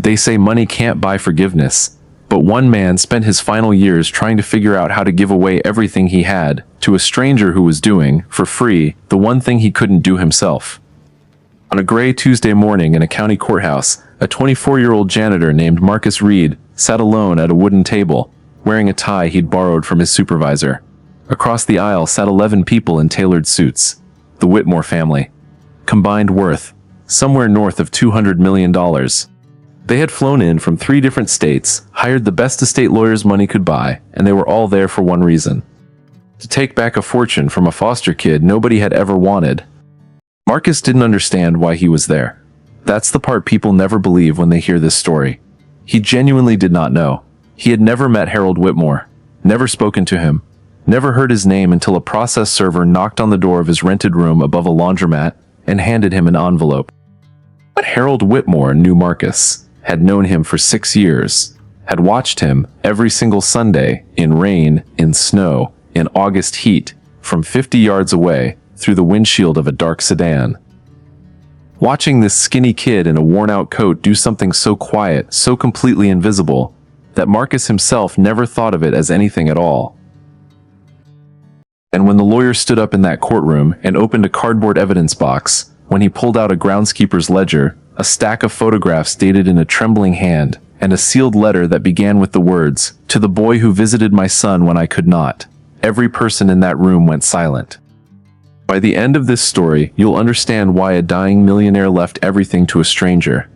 They say money can't buy forgiveness, but one man spent his final years trying to figure out how to give away everything he had to a stranger who was doing, for free, the one thing he couldn't do himself. On a gray Tuesday morning in a county courthouse, a 24-year-old janitor named Marcus Reed sat alone at a wooden table, wearing a tie he'd borrowed from his supervisor. Across the aisle sat 11 people in tailored suits. The Whitmore family. Combined worth, somewhere north of $200 million. They had flown in from 3 different states, hired the best estate lawyers money could buy, and they were all there for one reason: to take back a fortune from a foster kid nobody had ever wanted. Marcus didn't understand why he was there. That's the part people never believe when they hear this story. He genuinely did not know. He had never met Harold Whitmore, never spoken to him, never heard his name until a process server knocked on the door of his rented room above a laundromat and handed him an envelope. But Harold Whitmore knew Marcus, had known him for 6 years, had watched him every single Sunday, in rain, in snow, in August heat, from 50 yards away, through the windshield of a dark sedan. Watching this skinny kid in a worn-out coat do something so quiet, so completely invisible, that Marcus himself never thought of it as anything at all. And when the lawyer stood up in that courtroom and opened a cardboard evidence box, when he pulled out a groundskeeper's ledger, a stack of photographs dated in a trembling hand, and a sealed letter that began with the words, "To the boy who visited my son when I could not," every person in that room went silent. By the end of this story, you'll understand why a dying millionaire left everything to a stranger.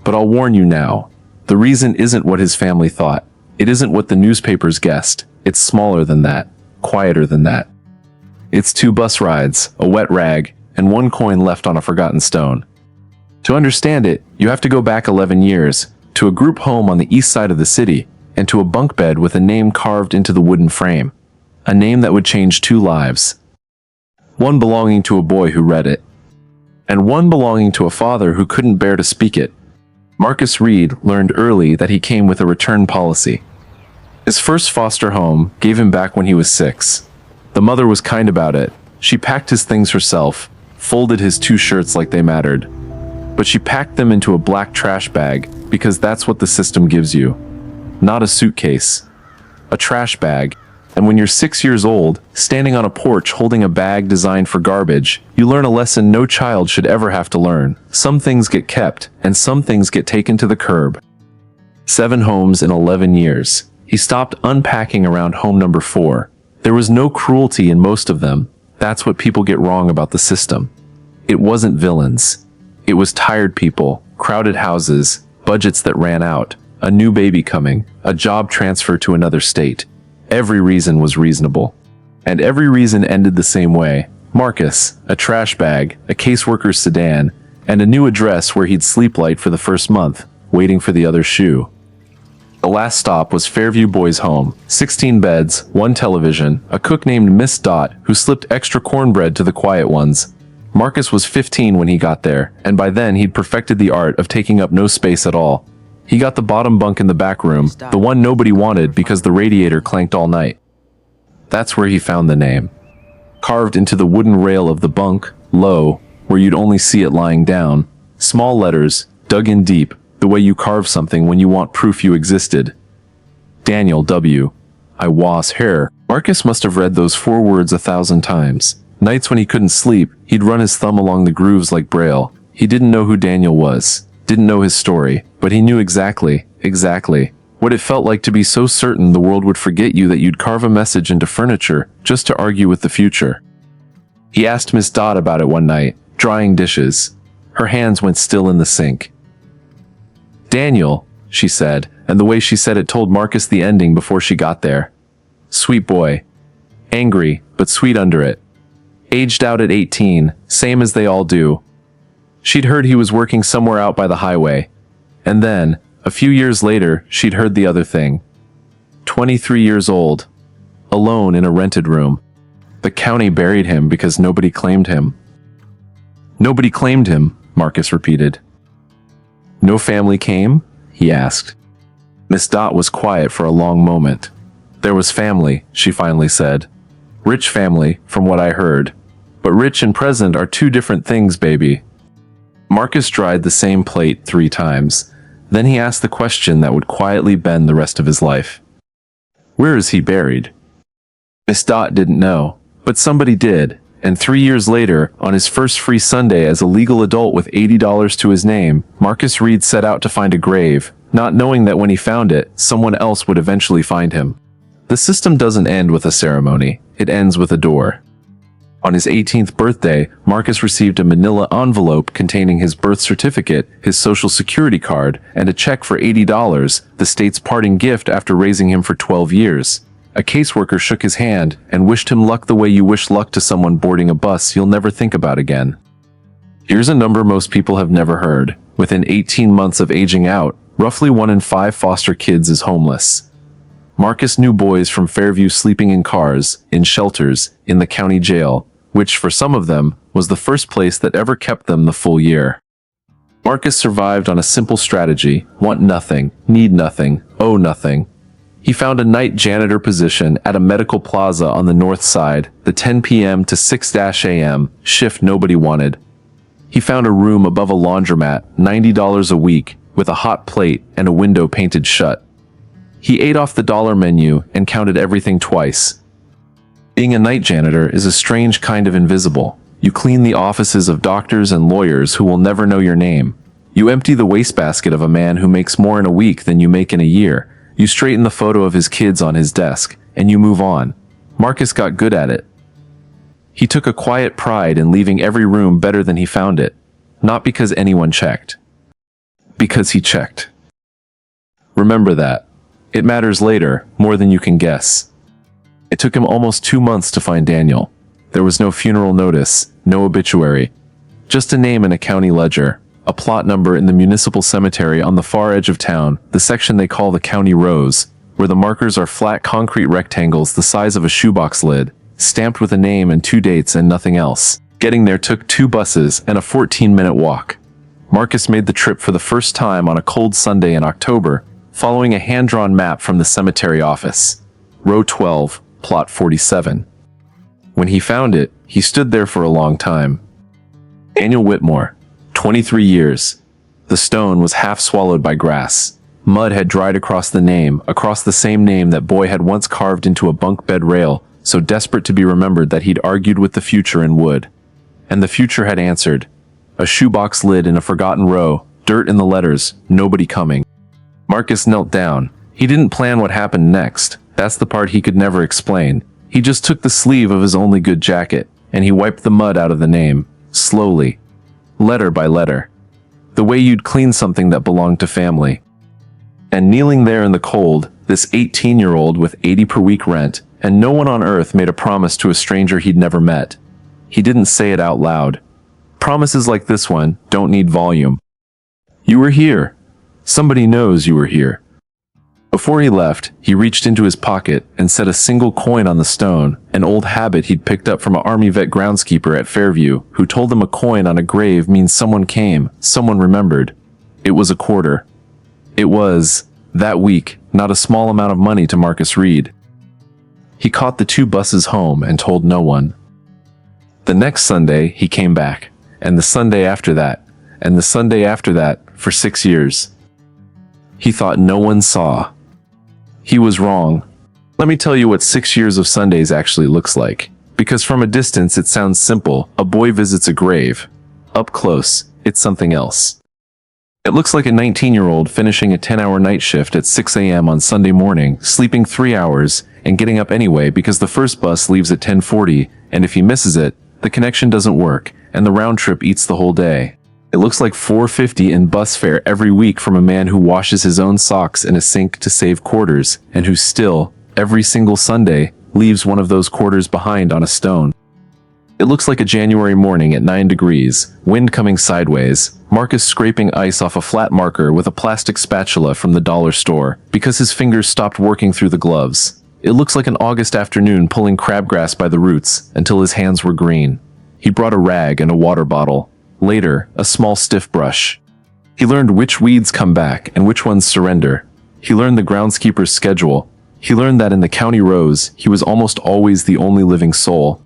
But I'll warn you now, the reason isn't what his family thought. It isn't what the newspapers guessed. It's smaller than that, quieter than that. It's 2 bus rides, a wet rag, and 1 coin left on a forgotten stone. To understand it, you have to go back 11 years, to a group home on the east side of the city, and to a bunk bed with a name carved into the wooden frame. A name that would change 2 lives. One belonging to a boy who read it, and one belonging to a father who couldn't bear to speak it. Marcus Reed learned early that he came with a return policy. His first foster home gave him back when he was 6. The mother was kind about it. She packed his things herself, folded his 2 shirts like they mattered. But she packed them into a black trash bag because that's what the system gives you. Not a suitcase. A trash bag. And when you're 6 years old, standing on a porch holding a bag designed for garbage, you learn a lesson no child should ever have to learn. Some things get kept, and some things get taken to the curb. 7 homes in 11 years. He stopped unpacking around home number 4. There was no cruelty in most of them. That's what people get wrong about the system. It wasn't villains. It was tired people, crowded houses, budgets that ran out, a new baby coming, a job transfer to another state. Every reason was reasonable. And every reason ended the same way. Marcus, a trash bag, a caseworker's sedan, and a new address where he'd sleep light for the first month, waiting for the other shoe. The last stop was Fairview Boys' Home. 16 beds, 1 television, a cook named Miss Dot who slipped extra cornbread to the quiet ones. Marcus was 15 when he got there, and by then he'd perfected the art of taking up no space at all. He got the bottom bunk in the back room, the one nobody wanted because the radiator clanked all night. That's where he found the name. Carved into the wooden rail of the bunk, low, where you'd only see it lying down. Small letters, dug in deep, the way you carve something when you want proof you existed. Daniel W. I was Heir. Marcus must have read those 4 words 1,000 times. Nights when he couldn't sleep, he'd run his thumb along the grooves like Braille. He didn't know who Daniel was, didn't know his story, but he knew exactly what it felt like to be so certain the world would forget you that you'd carve a message into furniture just to argue with the future. He asked Miss Dot about it one night, drying dishes. Her hands went still in the sink. Daniel, she said, and the way she said it told Marcus the ending before she got there. Sweet boy. Angry, but sweet under it. Aged out at 18, same as they all do. She'd heard he was working somewhere out by the highway. And then, a few years later, she'd heard the other thing. 23 years old. Alone in a rented room. The county buried him because nobody claimed him. Nobody claimed him, Marcus repeated. No family came? He asked. Miss Dot was quiet for a long moment. There was family, she finally said. Rich family, from what I heard. But rich and present are 2 different things, baby. Marcus dried the same plate 3 times. Then he asked the question that would quietly bend the rest of his life. Where is he buried? Miss Dot didn't know, but somebody did, and 3 years later, on his first free Sunday as a legal adult with $80 to his name, Marcus Reed set out to find a grave, not knowing that when he found it, someone else would eventually find him. The system doesn't end with a ceremony, it ends with a door. On his 18th birthday, Marcus received a manila envelope containing his birth certificate, his social security card, and a check for $80, the state's parting gift after raising him for 12 years. A caseworker shook his hand and wished him luck the way you wish luck to someone boarding a bus you'll never think about again. Here's a number most people have never heard. Within 18 months of aging out, roughly 1 in 5 foster kids is homeless. Marcus knew boys from Fairview sleeping in cars, in shelters, in the county jail, which for some of them was the first place that ever kept them the full year. Marcus survived on a simple strategy: want nothing, need nothing, owe nothing. He found a night janitor position at a medical plaza on the north side, the 10 p.m. to 6 a.m. shift nobody wanted. He found a room above a laundromat, $90 a week, with a hot plate and a window painted shut. He ate off the dollar menu and counted everything twice. Being a night janitor is a strange kind of invisible. You clean the offices of doctors and lawyers who will never know your name. You empty the wastebasket of a man who makes more in a week than you make in a year. You straighten the photo of his kids on his desk, and you move on. Marcus got good at it. He took a quiet pride in leaving every room better than he found it. Not because anyone checked. Because he checked. Remember that. It matters later, more than you can guess. It took him almost 2 months to find Daniel. There was no funeral notice, no obituary. Just a name in a county ledger, a plot number in the municipal cemetery on the far edge of town, the section they call the county rows, where the markers are flat concrete rectangles the size of a shoebox lid, stamped with a name and 2 dates and nothing else. Getting there took 2 buses and a 14-minute walk. Marcus made the trip for the first time on a cold Sunday in October, following a hand-drawn map from the cemetery office. Row 12, plot 47. When he found it, he stood there for a long time. Daniel Whitmore, 23 years. The stone was half swallowed by grass. Mud had dried across the name, across the same name that boy had once carved into a bunk bed rail, so desperate to be remembered that he'd argued with the future in wood. And the future had answered. A shoebox lid in a forgotten row, dirt in the letters, nobody coming. Marcus knelt down. He didn't plan what happened next. That's the part he could never explain. He just took the sleeve of his only good jacket, and he wiped the mud out of the name, slowly, letter by letter, the way you'd clean something that belonged to family. And kneeling there in the cold, this 18-year-old with 80 per week rent, and no one on earth made a promise to a stranger he'd never met. He didn't say it out loud. Promises like this one don't need volume. You were here. Somebody knows you were here. Before he left, he reached into his pocket and set a single coin on the stone, an old habit he'd picked up from an Army vet groundskeeper at Fairview, who told him a coin on a grave means someone came, someone remembered. It was a quarter. It was, that week, not a small amount of money to Marcus Reed. He caught the 2 buses home and told no one. The next Sunday, he came back, and the Sunday after that, and the Sunday after that, for 6 years. He thought no one saw. He was wrong. Let me tell you what 6 years of Sundays actually looks like. Because from a distance it sounds simple, a boy visits a grave. Up close, it's something else. It looks like a 19-year-old finishing a 10-hour night shift at 6 a.m. on Sunday morning, sleeping 3 hours, and getting up anyway because the first bus leaves at 10:40, and if he misses it, the connection doesn't work, and the round trip eats the whole day. It looks like $4.50 in bus fare every week from a man who washes his own socks in a sink to save quarters, and who still, every single Sunday, leaves one of those quarters behind on a stone. It looks like a January morning at 9 degrees, wind coming sideways, Marcus scraping ice off a flat marker with a plastic spatula from the dollar store, because his fingers stopped working through the gloves. It looks like an August afternoon pulling crabgrass by the roots, until his hands were green. He brought a rag and a water bottle. Later, a small stiff brush. He learned which weeds come back and which ones surrender. He learned the groundskeeper's schedule. He learned that in the county rows, he was almost always the only living soul.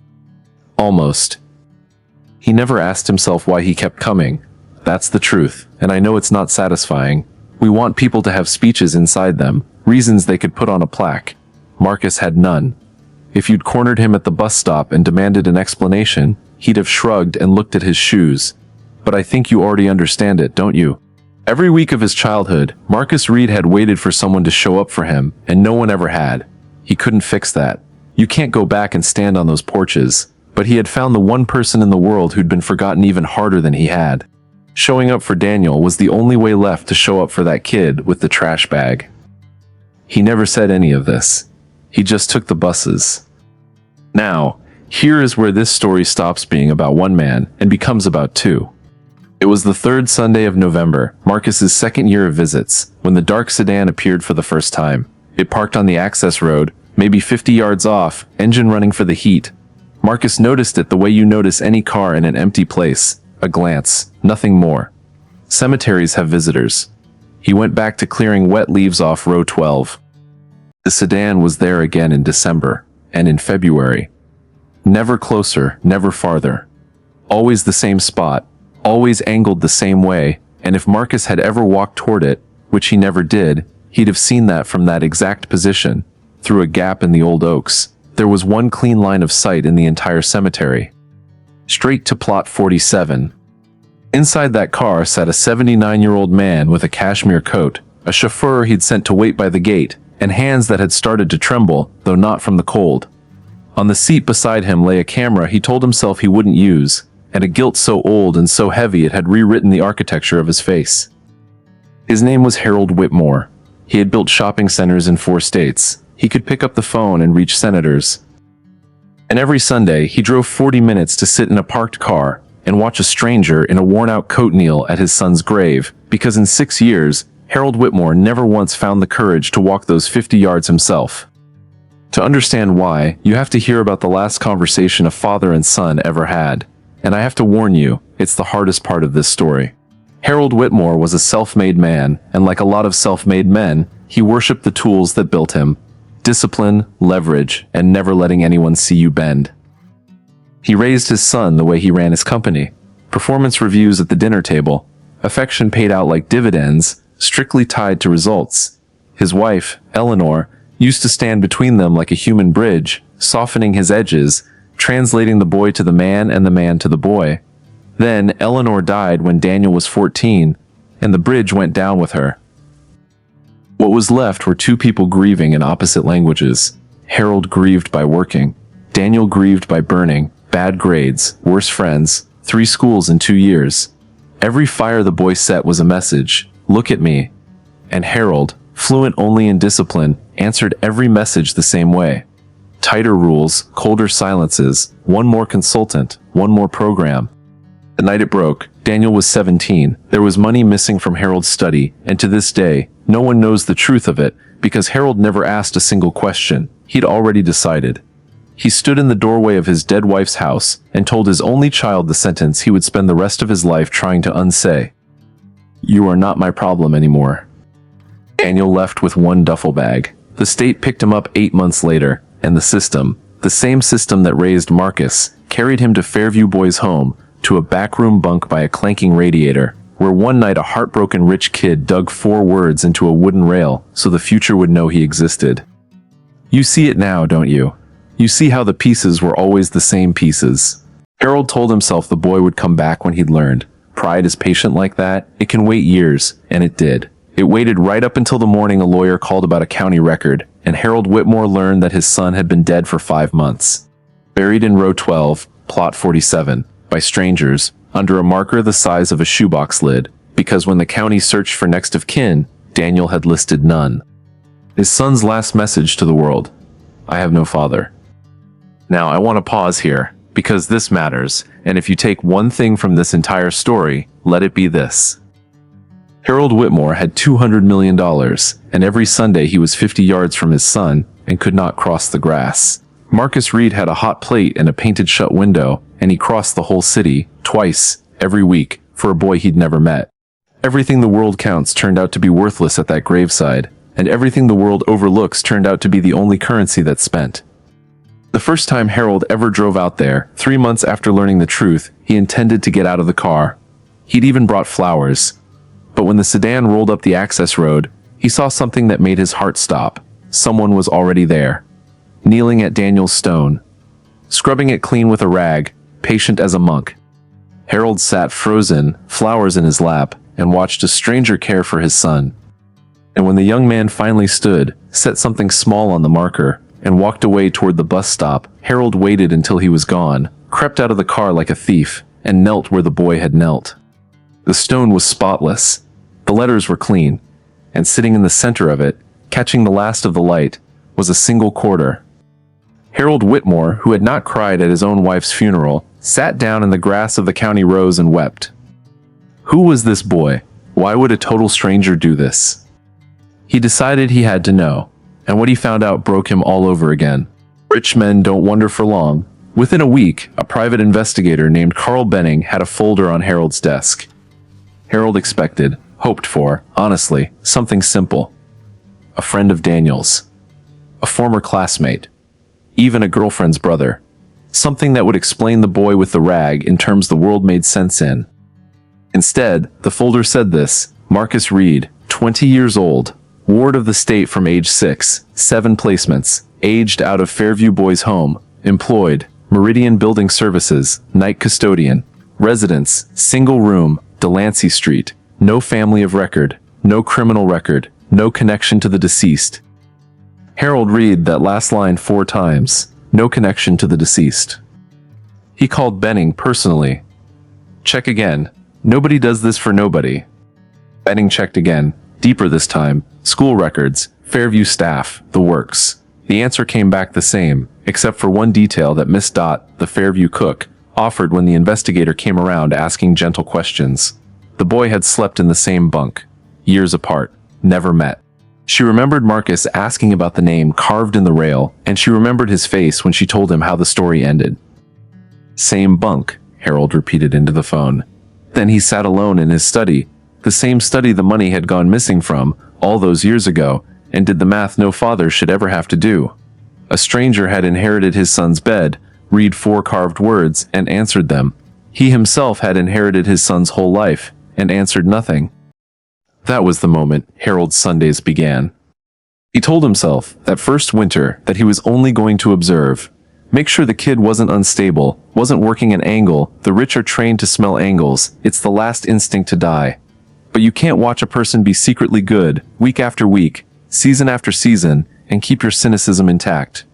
Almost. He never asked himself why he kept coming. That's the truth, and I know it's not satisfying, We want people to have speeches inside them, reasons they could put on a plaque. Marcus had none. If you'd cornered him at the bus stop and demanded an explanation, he'd have shrugged and looked at his shoes. But I think you already understand it, don't you? Every week of his childhood, Marcus Reed had waited for someone to show up for him, and no one ever had. He couldn't fix that. You can't go back and stand on those porches, but he had found the one person in the world who'd been forgotten even harder than he had. Showing up for Daniel was the only way left to show up for that kid with the trash bag. He never said any of this. He just took the buses. Now, here is where this story stops being about one man and becomes about two. It was the third Sunday of November, Marcus's second year of visits, when the dark sedan appeared for the first time. It parked on the access road, maybe 50 yards off, engine running for the heat. Marcus noticed it the way you notice any car in an empty place. A glance, nothing more. Cemeteries have visitors. He went back to clearing wet leaves off row 12. The sedan was there again in December, and in February. Never closer, never farther. Always the same spot, always angled the same way, and if Marcus had ever walked toward it, which he never did, he'd have seen that from that exact position, through a gap in the old oaks, there was one clean line of sight in the entire cemetery. Straight to plot 47. Inside that car sat a 79-year-old man with a cashmere coat, a chauffeur he'd sent to wait by the gate, and hands that had started to tremble, though not from the cold. On the seat beside him lay a camera he told himself he wouldn't use, and a guilt so old and so heavy it had rewritten the architecture of his face. His name was Harold Whitmore. He had built shopping centers in 4 states. He could pick up the phone and reach senators. And every Sunday, he drove 40 minutes to sit in a parked car and watch a stranger in a worn-out coat kneel at his son's grave, because in 6 years, Harold Whitmore never once found the courage to walk those 50 yards himself. To understand why, you have to hear about the last conversation a father and son ever had. And I have to warn you, it's the hardest part of this story. Harold Whitmore was a self-made man, and like a lot of self-made men, he worshipped the tools that built him. Discipline, leverage, and never letting anyone see you bend. He raised his son the way he ran his company. Performance reviews at the dinner table, affection paid out like dividends, strictly tied to results. His wife, Eleanor, used to stand between them like a human bridge, softening his edges, translating the boy to the man and the man to the boy. Then Eleanor died when Daniel was 14, and the bridge went down with her. What was left were 2 people grieving in opposite languages. Harold grieved by working. Daniel grieved by burning, bad grades, worse friends, 3 schools in 2 years. Every fire the boy set was a message, look at me. And Harold, fluent only in discipline, answered every message the same way. Tighter rules, colder silences, one more consultant, one more program. The night it broke, Daniel was 17. There was money missing from Harold's study, and to this day, no one knows the truth of it, because Harold never asked a single question. He'd already decided. He stood in the doorway of his dead wife's house and told his only child the sentence he would spend the rest of his life trying to unsay. You are not my problem anymore. Daniel left with 1 duffel bag. The state picked him up 8 months later, and the system, the same system that raised Marcus, carried him to Fairview Boys' Home, to a backroom bunk by a clanking radiator, where one night a heartbroken rich kid dug 4 words into a wooden rail so the future would know he existed. You see it now, don't you? You see how the pieces were always the same pieces. Harold told himself the boy would come back when he'd learned. Pride is patient like that. It can wait years, and it did. It waited right up until the morning a lawyer called about a county record, and Harold Whitmore learned that his son had been dead for 5 months. Buried in row 12, plot 47, by strangers, under a marker the size of a shoebox lid, because when the county searched for next of kin, Daniel had listed none. His son's last message to the world: I have no father. Now I want to pause here, because this matters, and if you take one thing from this entire story, let it be this. Harold Whitmore had $200 million, and every Sunday he was 50 yards from his son, and could not cross the grass. Marcus Reed had a hot plate and a painted shut window, and he crossed the whole city, twice, every week, for a boy he'd never met. Everything the world counts turned out to be worthless at that graveside, and everything the world overlooks turned out to be the only currency that's spent. The first time Harold ever drove out there, 3 months after learning the truth, he intended to get out of the car. He'd even brought flowers. But when the sedan rolled up the access road, he saw something that made his heart stop. Someone was already there, kneeling at Daniel's stone, scrubbing it clean with a rag, patient as a monk. Harold sat frozen, flowers in his lap, and watched a stranger care for his son. And when the young man finally stood, set something small on the marker, and walked away toward the bus stop, Harold waited until he was gone, crept out of the car like a thief, and knelt where the boy had knelt. The stone was spotless. The letters were clean, and sitting in the center of it, catching the last of the light, was a single quarter. Harold Whitmore, who had not cried at his own wife's funeral, sat down in the grass of the county rows and wept. Who was this boy? Why would a total stranger do this? He decided he had to know, and what he found out broke him all over again. Rich men don't wonder for long. Within a week, a private investigator named Carl Benning had a folder on Harold's desk. Harold expected, hoped for, honestly, something simple. A friend of Daniel's. A former classmate. Even a girlfriend's brother. Something that would explain the boy with the rag in terms the world made sense in. Instead, the folder said this: Marcus Reed, 20 years old, ward of the state from age 6, 7 placements, aged out of Fairview Boys Home, employed, Meridian Building Services, night custodian, residence, single room, Delancey Street, no family of record, no criminal record, no connection to the deceased. Harold read that last line 4 times, no connection to the deceased. He called Benning personally. Check again. Nobody does this for nobody. Benning checked again, deeper this time, school records, Fairview staff, the works. The answer came back the same, except for one detail that Miss Dot, the Fairview cook, offered when the investigator came around asking gentle questions. The boy had slept in the same bunk, years apart, never met. She remembered Marcus asking about the name carved in the rail, and she remembered his face when she told him how the story ended. Same bunk, Harold repeated into the phone. Then he sat alone in his study, the same study the money had gone missing from, all those years ago, and did the math no father should ever have to do. A stranger had inherited his son's bed, read 4 carved words, and answered them. He himself had inherited his son's whole life, and answered nothing. That was the moment Harold's Sundays began. He told himself, that first winter, that he was only going to observe. Make sure the kid wasn't unstable, wasn't working an angle. The rich are trained to smell angles. It's the last instinct to die. But you can't watch a person be secretly good, week after week, season after season, and keep your cynicism intact.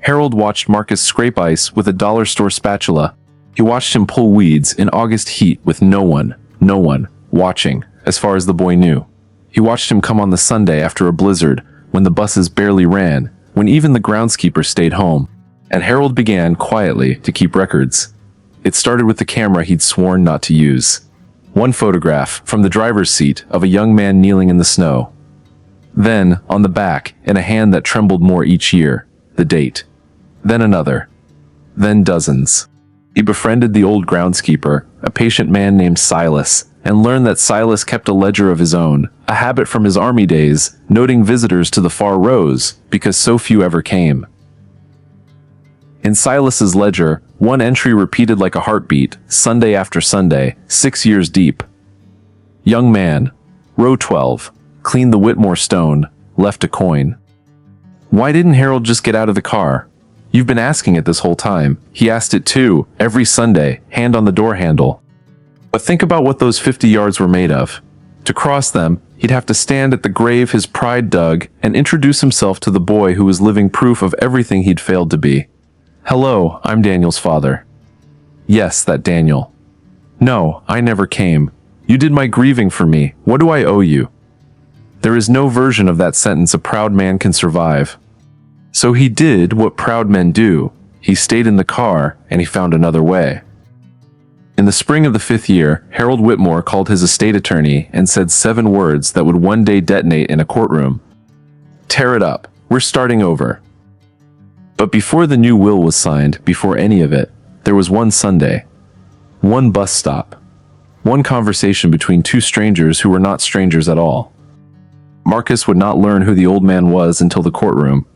Harold watched Marcus scrape ice with a dollar store spatula. He watched him pull weeds in August heat with no one, watching, as far as the boy knew. He watched him come on the Sunday after a blizzard, when the buses barely ran, when even the groundskeeper stayed home. And Harold began, quietly, to keep records. It started with the camera he'd sworn not to use. One photograph, from the driver's seat, of a young man kneeling in the snow. Then, on the back, in a hand that trembled more each year, the date. Then another. Then dozens. He befriended the old groundskeeper, a patient man named Silas, and learned that Silas kept a ledger of his own, a habit from his army days, noting visitors to the far rows, because so few ever came. In Silas's ledger, one entry repeated like a heartbeat, Sunday after Sunday, 6 years deep. Young man, row 12, cleaned the Whitmore stone, left a coin. Why didn't Harold just get out of the car? You've been asking it this whole time. He asked it too, every Sunday, hand on the door handle. But think about what those 50 yards were made of. To cross them, he'd have to stand at the grave his pride dug and introduce himself to the boy who was living proof of everything he'd failed to be. Hello, I'm Daniel's father. Yes, that Daniel. No, I never came. You did my grieving for me. What do I owe you? There is no version of that sentence a proud man can survive. So he did what proud men do. He stayed in the car, and he found another way. In the spring of the 5th year, Harold Whitmore called his estate attorney and said 7 words that would one day detonate in a courtroom. Tear it up. We're starting over. But before the new will was signed, before any of it, there was one Sunday. One bus stop. One conversation between 2 strangers who were not strangers at all. Marcus would not learn who the old man was until the courtroom,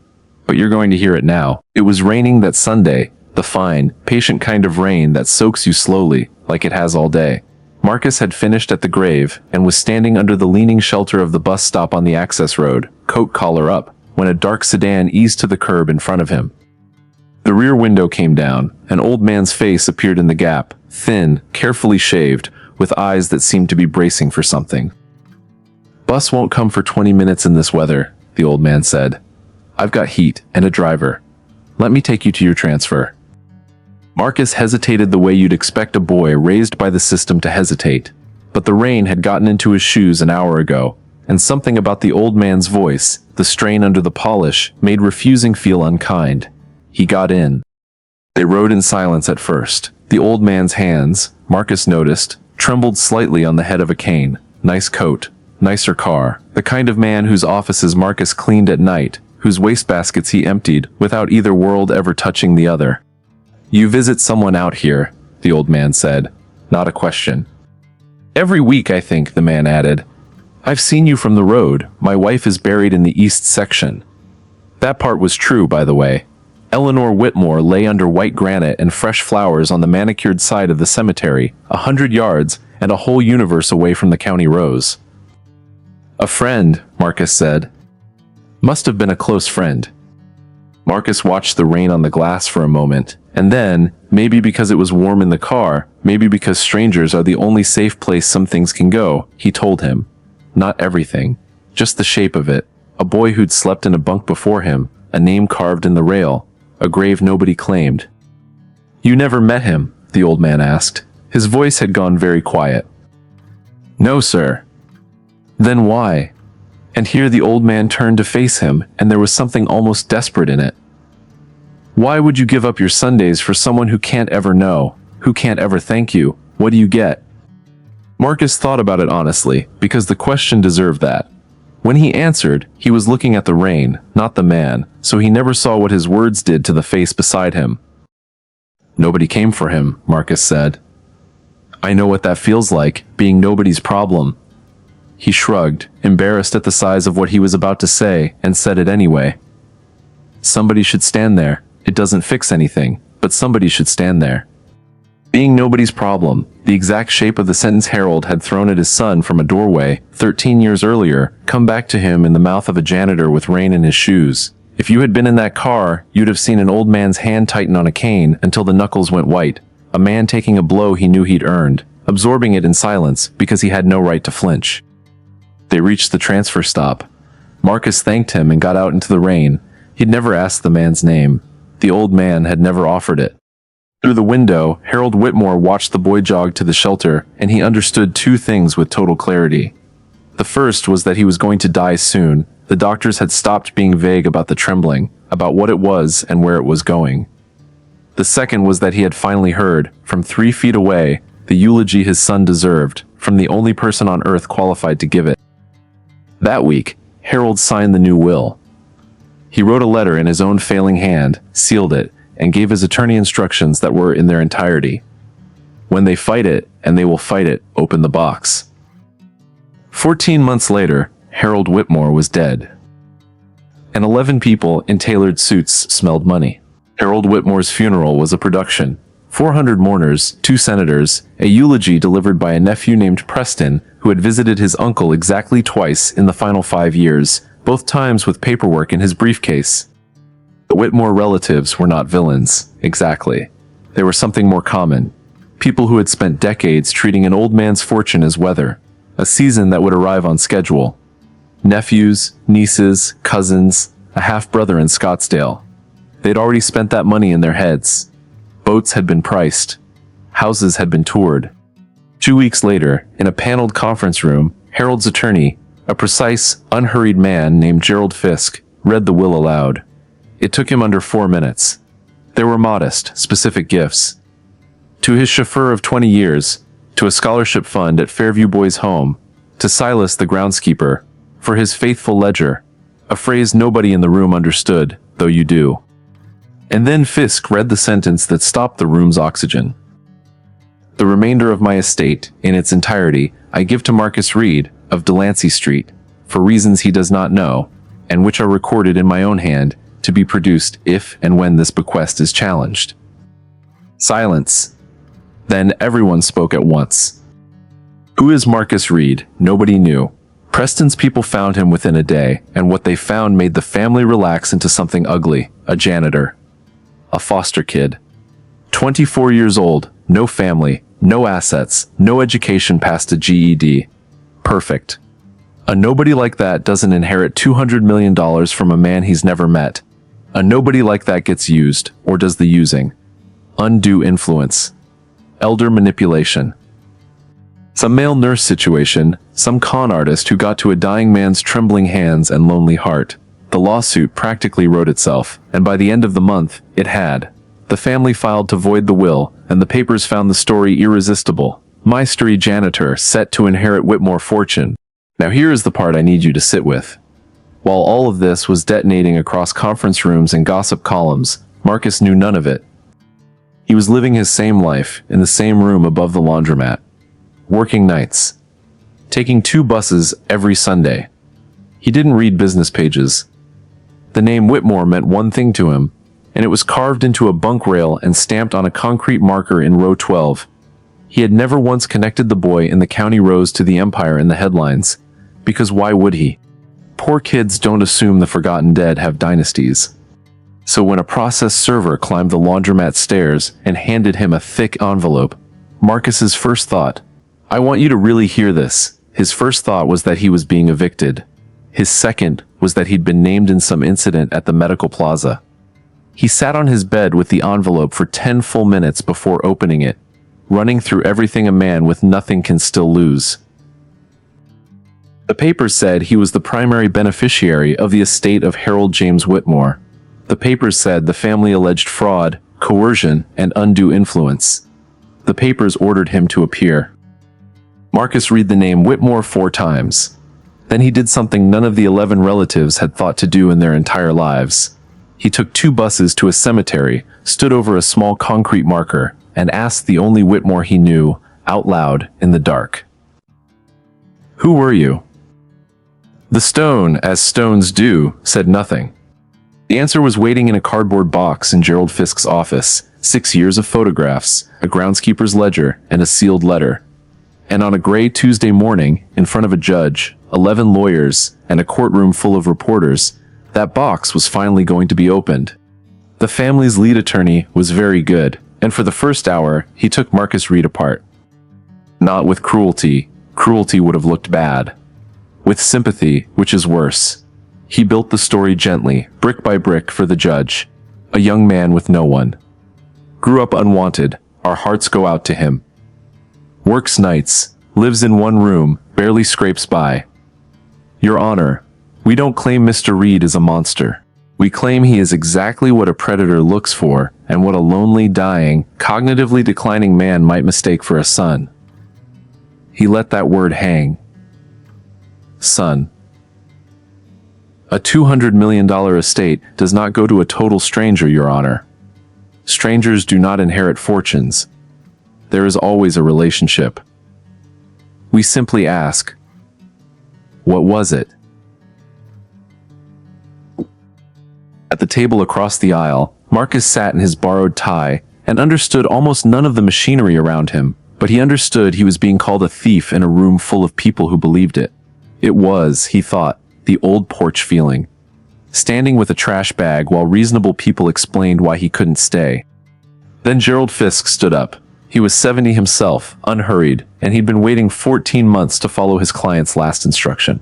but you're going to hear it now. It was raining that Sunday, the fine, patient kind of rain that soaks you slowly, like it has all day. Marcus had finished at the grave and was standing under the leaning shelter of the bus stop on the access road, coat collar up, when a dark sedan eased to the curb in front of him. The rear window came down. An old man's face appeared in the gap, thin, carefully shaved, with eyes that seemed to be bracing for something. "Bus won't come for 20 minutes in this weather," the old man said. "I've got heat and a driver. Let me take you to your transfer." Marcus hesitated the way you'd expect a boy raised by the system to hesitate, but the rain had gotten into his shoes an hour ago, and something about the old man's voice, the strain under the polish, made refusing feel unkind. He got in. They rode in silence at first. The old man's hands, Marcus noticed, trembled slightly on the head of a cane. Nice coat, nicer car, the kind of man whose offices Marcus cleaned at night, whose wastebaskets he emptied without either world ever touching the other. "You visit someone out here," the old man said, not a question. "Every week, I think," the man added. "I've seen you from the road. My wife is buried in the east section." That part was true, by the way. Eleanor Whitmore lay under white granite and fresh flowers on the manicured side of the cemetery, 100 yards and a whole universe away from the county rows. "A friend," Marcus said. "Must have been a close friend." Marcus watched the rain on the glass for a moment, and then, maybe because it was warm in the car, maybe because strangers are the only safe place some things can go, he told him. Not everything, just the shape of it. A boy who'd slept in a bunk before him, a name carved in the rail, a grave nobody claimed. "You never met him?" the old man asked. His voice had gone very quiet. "No, sir." "Then why?" And here the old man turned to face him, and there was something almost desperate in it. "Why would you give up your Sundays for someone who can't ever know, who can't ever thank you? What do you get?" Marcus thought about it honestly, because the question deserved that. When he answered, he was looking at the rain, not the man, so he never saw what his words did to the face beside him. "Nobody came for him," Marcus said. "I know what that feels like, being nobody's problem." He shrugged, embarrassed at the size of what he was about to say, and said it anyway. "Somebody should stand there. It doesn't fix anything, but somebody should stand there." Being nobody's problem, the exact shape of the sentence Harold had thrown at his son from a doorway, 13 years earlier, come back to him in the mouth of a janitor with rain in his shoes. If you had been in that car, you'd have seen an old man's hand tighten on a cane until the knuckles went white, a man taking a blow he knew he'd earned, absorbing it in silence because he had no right to flinch. They reached the transfer stop. Marcus thanked him and got out into the rain. He'd never asked the man's name. The old man had never offered it. Through the window, Harold Whitmore watched the boy jog to the shelter, and he understood two things with total clarity. The first was that he was going to die soon. The doctors had stopped being vague about the trembling, about what it was and where it was going. The second was that he had finally heard, from 3 feet away, the eulogy his son deserved, from the only person on earth qualified to give it. That week, Harold signed the new will. He wrote a letter in his own failing hand, sealed it, and gave his attorney instructions that were in their entirety. When they fight it, and they will fight it, open the box. 14 months later, Harold Whitmore was dead. And 11 people in tailored suits smelled money. Harold Whitmore's funeral was a production. 400 mourners, 2 senators, a eulogy delivered by a nephew named Preston, who had visited his uncle exactly twice in the final 5 years, both times with paperwork in his briefcase. The Whitmore relatives were not villains, exactly. They were something more common. People who had spent decades treating an old man's fortune as weather, a season that would arrive on schedule. Nephews, nieces, cousins, a half-brother in Scottsdale. They'd already spent that money in their heads. Boats had been priced. Houses had been toured. 2 weeks later, in a paneled conference room, Harold's attorney, a precise, unhurried man named Gerald Fisk, read the will aloud. It took him under 4 minutes. There were modest, specific gifts. To his chauffeur of 20 years, to a scholarship fund at Fairview Boys' Home, to Silas the groundskeeper, for his faithful ledger, a phrase nobody in the room understood, though you do. And then Fisk read the sentence that stopped the room's oxygen. "The remainder of my estate, in its entirety, I give to Marcus Reed, of Delancey Street, for reasons he does not know, and which are recorded in my own hand, to be produced if and when this bequest is challenged." Silence. Then everyone spoke at once. Who is Marcus Reed? Nobody knew. Preston's people found him within a day, and what they found made the family relax into something ugly: a janitor. A foster kid. 24 years old, no family, no assets, no education past a GED. Perfect. A nobody like that doesn't inherit $200 million from a man he's never met. A nobody like that gets used, or does the using. Undue influence. Elder manipulation. Some male nurse situation, some con artist who got to a dying man's trembling hands and lonely heart. The lawsuit practically wrote itself, and by the end of the month, it had. The family filed to void the will, and the papers found the story irresistible. Mystery janitor set to inherit Whitmore fortune. Now here is the part I need you to sit with. While all of this was detonating across conference rooms and gossip columns, Marcus knew none of it. He was living his same life, in the same room above the laundromat. Working nights. Taking 2 buses every Sunday. He didn't read business pages. The name Whitmore meant one thing to him, and it was carved into a bunk rail and stamped on a concrete marker in row 12. He had never once connected the boy in the county rows to the empire in the headlines, because why would he? Poor kids don't assume the forgotten dead have dynasties. So when a process server climbed the laundromat stairs and handed him a thick envelope, Marcus's first thought, I want you to really hear this, his first thought was that he was being evicted. His second was that he'd been named in some incident at the medical plaza. He sat on his bed with the envelope for 10 full minutes before opening it, running through everything a man with nothing can still lose. The papers said he was the primary beneficiary of the estate of Harold James Whitmore. The papers said the family alleged fraud, coercion, and undue influence. The papers ordered him to appear. Marcus read the name Whitmore 4 times. Then he did something none of the 11 relatives had thought to do in their entire lives. He took 2 buses to a cemetery, stood over a small concrete marker, and asked the only Whitmore he knew, out loud, in the dark. Who were you? The stone, as stones do, said nothing. The answer was waiting in a cardboard box in Gerald Fisk's office, 6 years of photographs, a groundskeeper's ledger, and a sealed letter. And on a gray Tuesday morning, in front of a judge, 11 lawyers, and a courtroom full of reporters, that box was finally going to be opened. The family's lead attorney was very good, and for the first hour, he took Marcus Reed apart. Not with cruelty. Cruelty would have looked bad. With sympathy, which is worse. He built the story gently, brick by brick, for the judge. A young man with no one. Grew up unwanted, our hearts go out to him. Works nights, lives in one room, barely scrapes by. Your Honor, we don't claim Mr. Reed is a monster. We claim he is exactly what a predator looks for, and what a lonely, dying, cognitively declining man might mistake for a son. He let that word hang. Son. A $200 million estate does not go to a total stranger, Your Honor. Strangers do not inherit fortunes. There is always a relationship. We simply ask, what was it? At the table across the aisle, Marcus sat in his borrowed tie and understood almost none of the machinery around him, but he understood he was being called a thief in a room full of people who believed it. It was, he thought, the old porch feeling. Standing with a trash bag while reasonable people explained why he couldn't stay. Then Gerald Fisk stood up. He was 70 himself, unhurried, and he'd been waiting 14 months to follow his client's last instruction.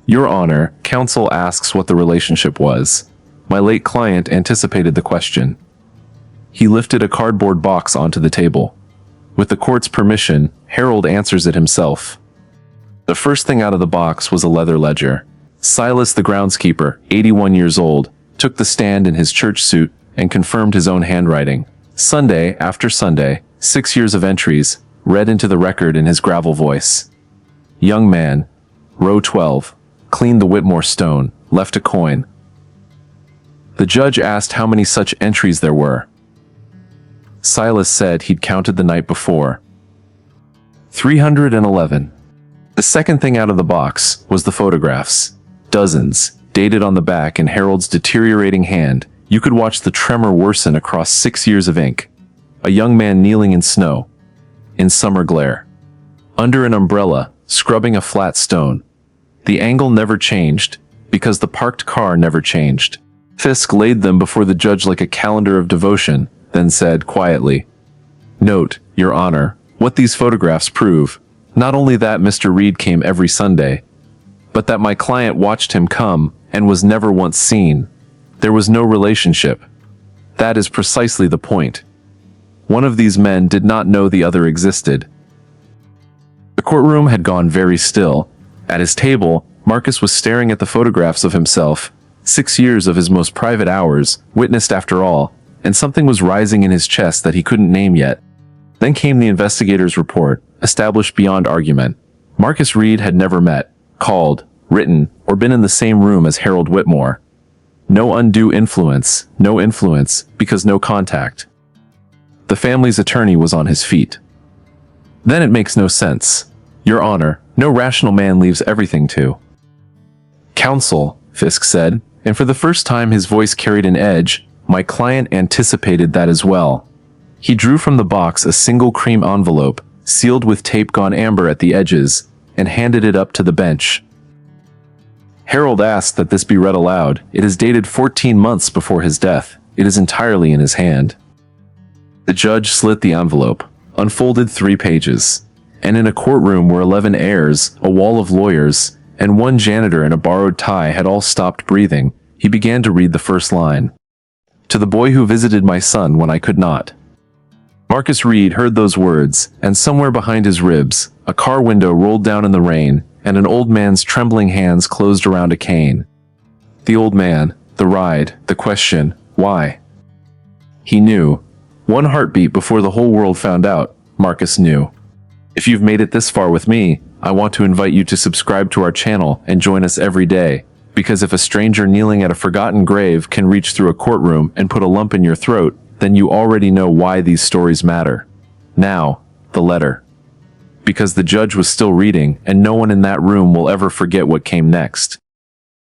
Your Honor, counsel asks what the relationship was. My late client anticipated the question. He lifted a cardboard box onto the table. With the court's permission, Harold answers it himself. The first thing out of the box was a leather ledger. Silas, the groundskeeper, 81 years old, took the stand in his church suit and confirmed his own handwriting. Sunday after Sunday, 6 years of entries, read into the record in his gravel voice. Young man, row 12, cleaned the Whitmore stone, left a coin. The judge asked how many such entries there were. Silas said he'd counted the night before. 311. The second thing out of the box was the photographs. Dozens, dated on the back in Harold's deteriorating hand. You could watch the tremor worsen across 6 years of ink. A young man kneeling in snow. In summer glare. under an umbrella, scrubbing a flat stone. The angle never changed, because the parked car never changed. Fisk laid them before the judge like a calendar of devotion, then said quietly, "Note, Your Honor, what these photographs prove, not only that Mr. Reed came every Sunday, but that my client watched him come and was never once seen. There was no relationship. That is precisely the point. One of these men did not know the other existed." The courtroom had gone very still. At his table, Marcus was staring at the photographs of himself, 6 years of his most private hours, witnessed after all, and something was rising in his chest that he couldn't name yet. Then came the investigator's report, established beyond argument. Marcus Reed had never met, called, written, or been in the same room as Harold Whitmore. No undue influence, because no contact. The family's attorney was on his feet. "Then it makes no sense. Your Honor, no rational man leaves everything to counsel," Fisk said, and for the first time his voice carried an edge. My client anticipated that as well. He drew from the box a single cream envelope, sealed with tape gone amber at the edges, and handed it up to the bench. "Harold asked that this be read aloud. It is dated 14 months before his death. It is entirely in his hand." The judge slit the envelope, unfolded 3 pages, and in a courtroom where 11 heirs, a wall of lawyers, and 1 janitor in a borrowed tie had all stopped breathing, he began to read the first line. "To the boy who visited my son when I could not." Marcus Reed heard those words, and somewhere behind his ribs, a car window rolled down in the rain, and an old man's trembling hands closed around a cane. The old man, the ride, the question, why? He knew. 1 heartbeat before the whole world found out, Marcus knew. If you've made it this far with me, I want to invite you to subscribe to our channel and join us every day, because if a stranger kneeling at a forgotten grave can reach through a courtroom and put a lump in your throat, then you already know why these stories matter. Now, the letter. Because the judge was still reading, and no one in that room will ever forget what came next.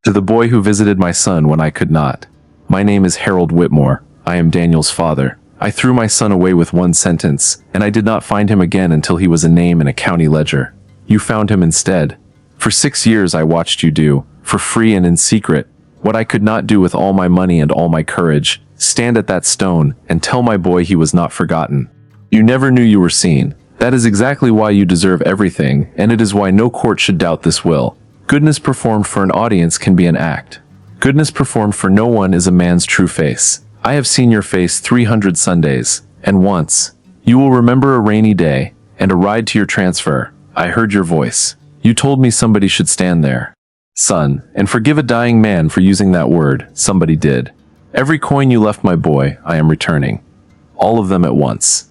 "To the boy who visited my son when I could not. My name is Harold Whitmore. I am Daniel's father. I threw my son away with 1 sentence, and I did not find him again until he was a name in a county ledger. You found him instead. For 6 years I watched you do, for free and in secret, what I could not do with all my money and all my courage, stand at that stone and tell my boy he was not forgotten. You never knew you were seen. That is exactly why you deserve everything, and it is why no court should doubt this will. Goodness performed for an audience can be an act. Goodness performed for no one is a man's true face. I have seen your face 300 Sundays, and once. You will remember a rainy day, and a ride to your transfer. I heard your voice. You told me somebody should stand there. Son, and forgive a dying man for using that word, somebody did. Every coin you left my boy, I am returning. All of them at once."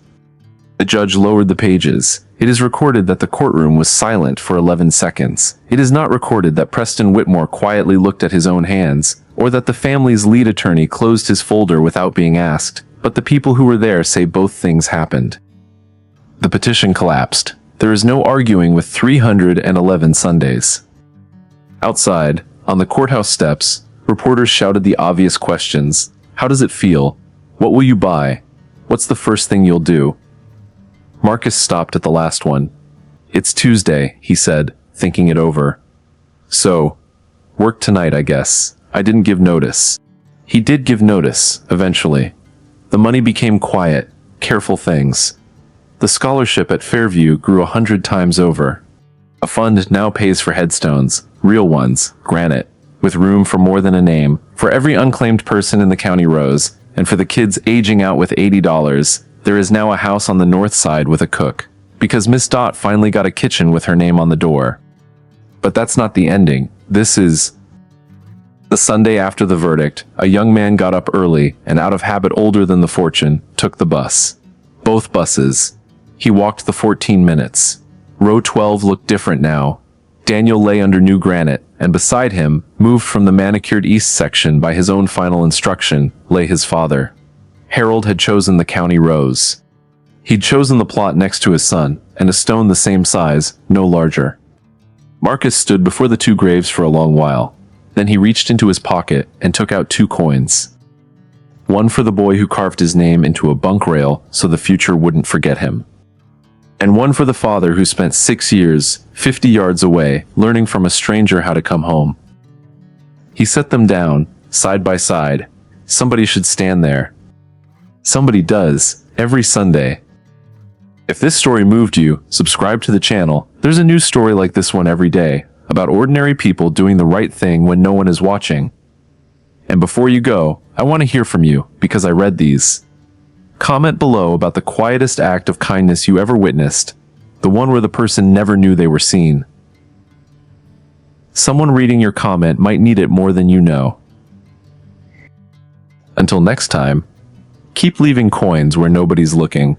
The judge lowered the pages. It is recorded that the courtroom was silent for 11 seconds. It is not recorded that Preston Whitmore quietly looked at his own hands, or that the family's lead attorney closed his folder without being asked, but the people who were there say both things happened. The petition collapsed. There is no arguing with 311 Sundays. Outside, on the courthouse steps, reporters shouted the obvious questions. How does it feel? What will you buy? What's the first thing you'll do? Marcus stopped at the last one. "It's Tuesday," he said, thinking it over. "So, work tonight, I guess. I didn't give notice." He did give notice, eventually. The money became quiet, careful things. The scholarship at Fairview grew 100 times over. A fund now pays for headstones, real ones, granite, with room for more than a name, for every unclaimed person in the county rows, and for the kids aging out with $80, there is now a house on the north side with a cook, because Miss Dot finally got a kitchen with her name on the door. But that's not the ending. This is... The Sunday after the verdict, a young man got up early, and out of habit older than the fortune, took the bus. Both buses. He walked the 14 minutes. Row 12 looked different now. Daniel lay under new granite, and beside him, moved from the manicured east section by his own final instruction, lay his father. Harold had chosen the county rows. He'd chosen the plot next to his son, and a stone the same size, no larger. Marcus stood before the 2 graves for a long while. Then he reached into his pocket and took out 2 coins. One for the boy who carved his name into a bunk rail so the future wouldn't forget him. And one for the father who spent 6 years, 50 yards away, learning from a stranger how to come home. He set them down, side by side. Somebody should stand there. Somebody does, every Sunday. If this story moved you, subscribe to the channel. There's a new story like this one every day, about ordinary people doing the right thing when no one is watching. And before you go, I want to hear from you, because I read these. Comment below about the quietest act of kindness you ever witnessed, the one where the person never knew they were seen. Someone reading your comment might need it more than you know. Until next time, keep leaving coins where nobody's looking.